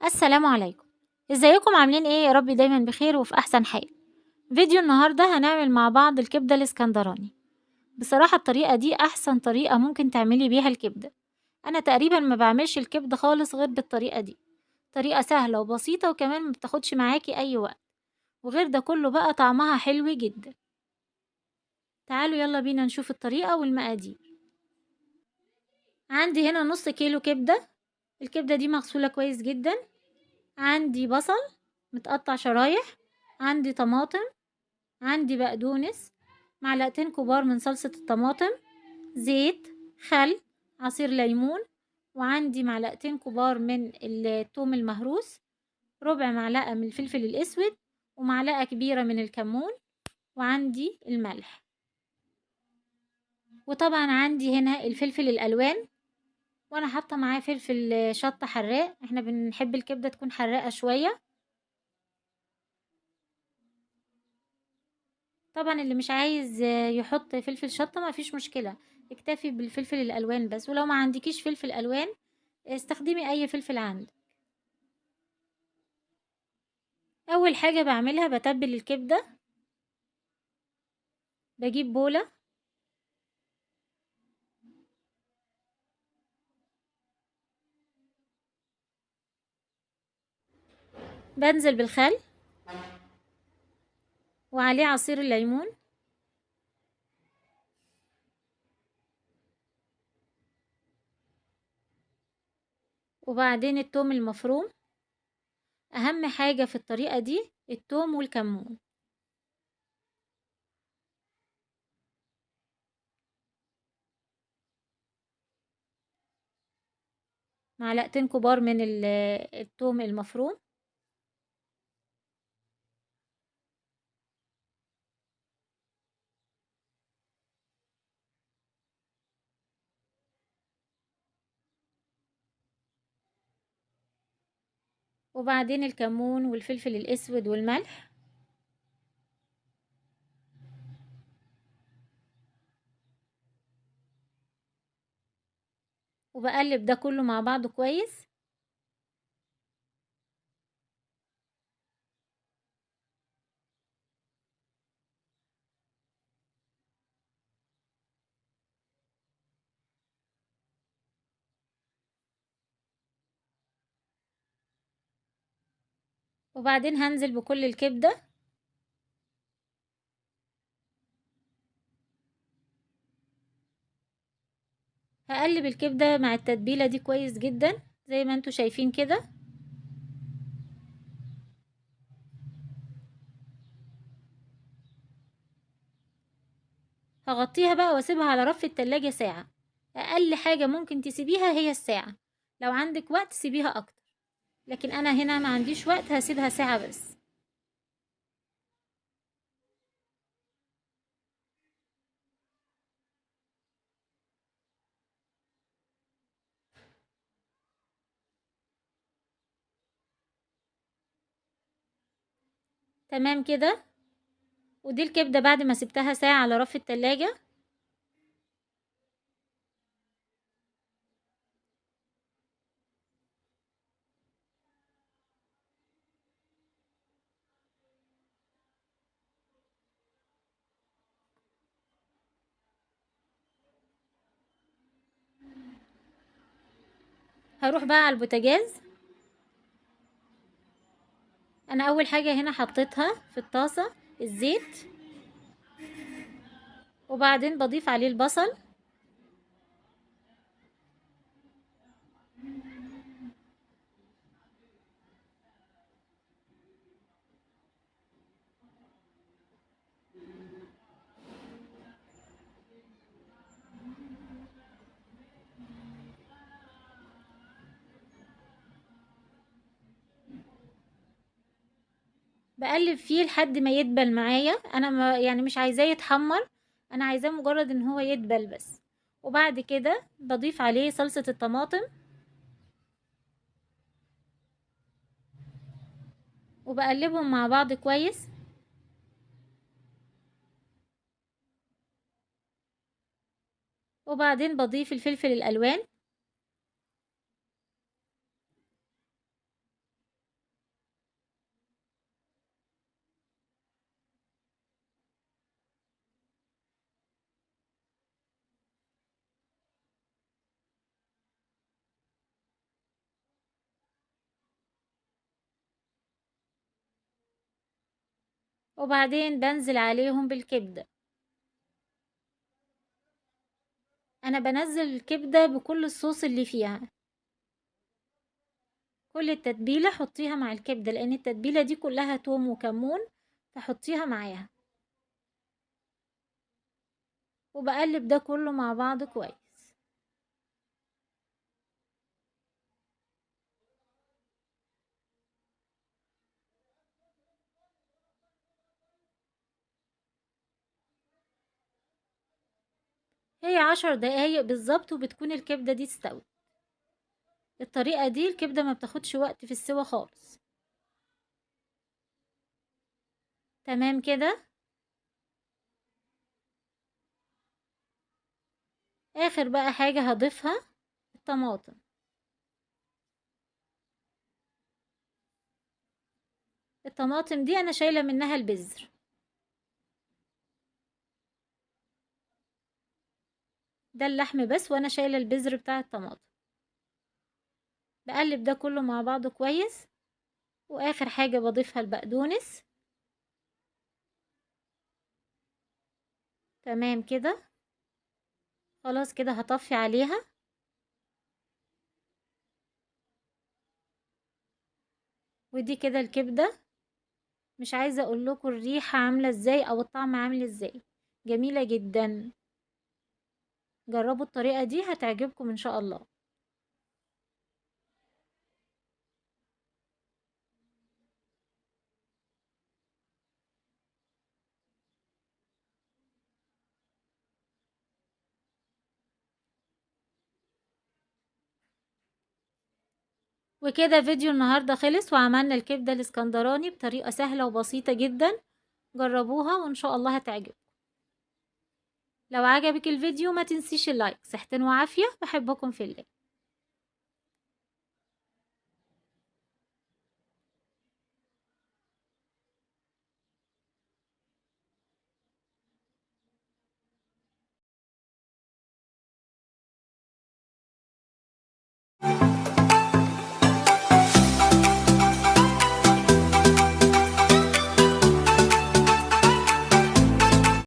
السلام عليكم. ازيكم عاملين ايه؟ يا رب دايما بخير وفي احسن حال. فيديو النهارده هنعمل مع بعض الكبده الاسكندراني. بصراحه الطريقه دي احسن طريقه ممكن تعملي بيها الكبده. انا تقريبا ما بعملش الكبده خالص غير بالطريقه دي. طريقه سهله وبسيطه وكمان ما بتاخدش معاكي اي وقت، وغير ده كله بقى طعمها حلو جدا. تعالوا يلا بينا نشوف الطريقه والمقادير. عندي هنا نص كيلو كبده. الكبده دي مغسوله كويس جدا. عندي بصل متقطع شرايح، عندي طماطم، عندي بقدونس، معلقتين كبار من صلصة الطماطم، زيت، خل، عصير ليمون، وعندي معلقتين كبار من الثوم المهروس، ربع معلقة من الفلفل الأسود، ومعلقة كبيرة من الكمون، وعندي الملح. وطبعا عندي هنا الفلفل الألوان، وانا حاطة معاه فلفل شطة حراق، احنا بنحب الكبدة تكون حراقة شوية. طبعا اللي مش عايز يحط فلفل شطة ما فيش مشكلة، اكتفي بالفلفل الالوان بس، ولو ما عندكيش فلفل الوان استخدمي اي فلفل عندك. اول حاجة بعملها بتبل الكبدة. بجيب بولة، بنزل بالخل وعليه عصير الليمون، وبعدين التوم المفروم. اهم حاجة في الطريقة دي التوم والكمون. معلقتين كبار من التوم المفروم، وبعدين الكمون والفلفل الاسود والملح، وبقلب ده كله مع بعضه كويس. وبعدين هنزل بكل الكبدة، هقلب الكبدة مع التتبيلة دي كويس جدا زي ما انتوا شايفين كده. هغطيها بقى واسيبها على رف التلاجة ساعة. اقل حاجة ممكن تسيبيها هي الساعة، لو عندك وقت سيبيها اكتر، لكن انا هنا ما عنديش وقت هسيبها ساعة بس. تمام كده. ودي الكبدة بعد ما سبتها ساعة على رف التلاجة. هروح بقى على البوتاجاز. انا اول حاجة هنا حطيتها في الطاسة الزيت، وبعدين بضيف عليه البصل، بقلب فيه لحد ما يدبل معايا. انا ما يعني مش عايزاه يتحمر، انا عايزاه مجرد ان هو يدبل بس. وبعد كده بضيف عليه صلصة الطماطم، وبقلبهم مع بعض كويس. وبعدين بضيف الفلفل الالوان، وبعدين بنزل عليهم بالكبدة. انا بنزل الكبدة بكل الصوص اللي فيها، كل التتبيلة حطيها مع الكبدة، لان التتبيلة دي كلها توم وكمون، فحطيها معاها. وبقلب ده كله مع بعض كويس. هي 10 دقايق بالظبط وبتكون الكبدة دي استوت. الطريقة دي الكبدة ما بتاخدش وقت في السوا خالص. تمام كده. اخر بقى حاجة هضيفها الطماطم. الطماطم دي انا شايلة منها البذر. ده اللحم بس وانا شايلة البذر بتاع الطماطم. بقلب ده كله مع بعضه كويس. واخر حاجة بضيفها البقدونس. تمام كده. خلاص كده هطفي عليها. ودي كده الكبدة. مش عايزة اقول لكم الريحة عاملة ازاي او الطعم عامل ازاي. جميلة جدا. جربوا الطريقة دي هتعجبكم ان شاء الله. وكده فيديو النهاردة خلص، وعملنا الكبدة الاسكندراني بطريقة سهلة وبسيطة جدا. جربوها وان شاء الله هتعجبكم. لو عجبك الفيديو ما تنسيش اللايك. صحة وعافية، بحبكم في الله.